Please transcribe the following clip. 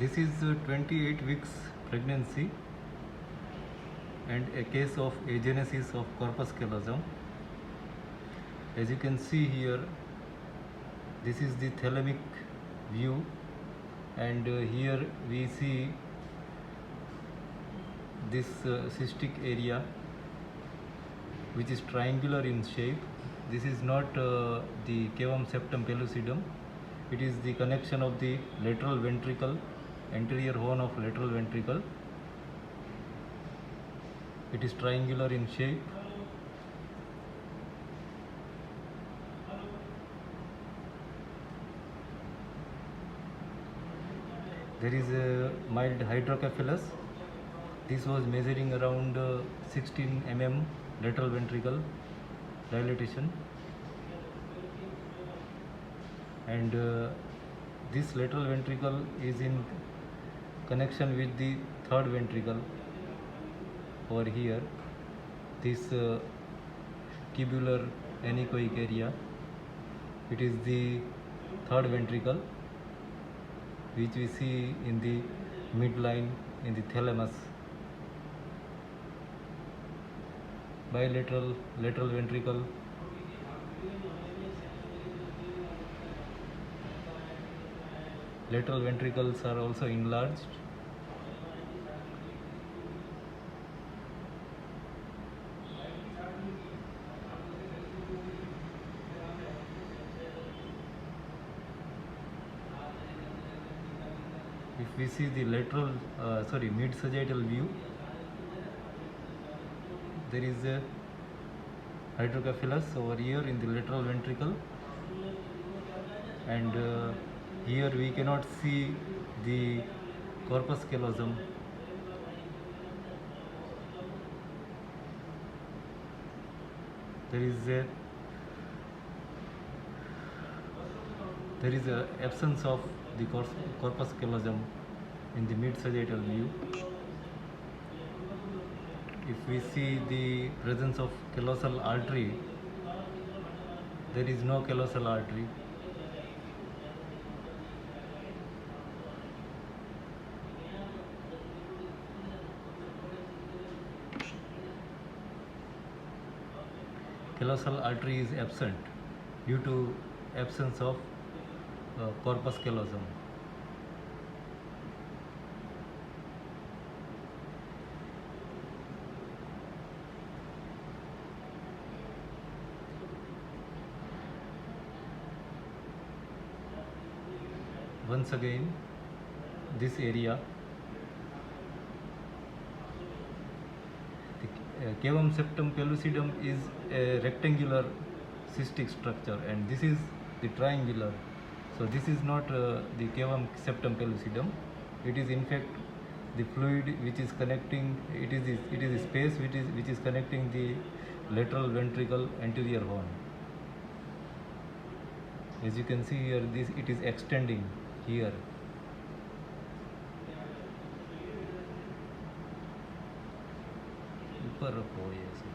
This is 28 weeks pregnancy and a case of agenesis of corpus callosum. As you can see here, this is the thalamic view, and here we see this cystic area which is triangular in shape. This is not the cavum septum pellucidum. It is the connection of the lateral ventricle, anterior horn of lateral ventricle. It is triangular in shape. There is a mild hydrocephalus. This was measuring around 16 mm lateral ventricle dilatation, and this lateral ventricle is in connection with the third ventricle over here. This tubular anechoic area, it is the third ventricle which we see in the midline in the thalamus. Bilateral lateral ventricle, lateral ventricles are also enlarged. If we see the lateral mid sagittal view, there is a hydrocephalus over here in the lateral ventricle, and here we cannot see the corpus callosum. There is a absence of the corpus callosum in the mid sagittal view. If we see the presence of callosal artery, there is no callosal artery. Callosal artery is absent due to absence of corpus callosum. Once again, this area, the cavum septum pellucidum is a rectangular cystic structure, and this is the triangular. So this is not the cavum septum pellucidum. It is in fact the fluid which is connecting. It is a space which is connecting the lateral ventricle anterior horn. As you can see here, it is extending here. ऊपर रखो ये ऐसे।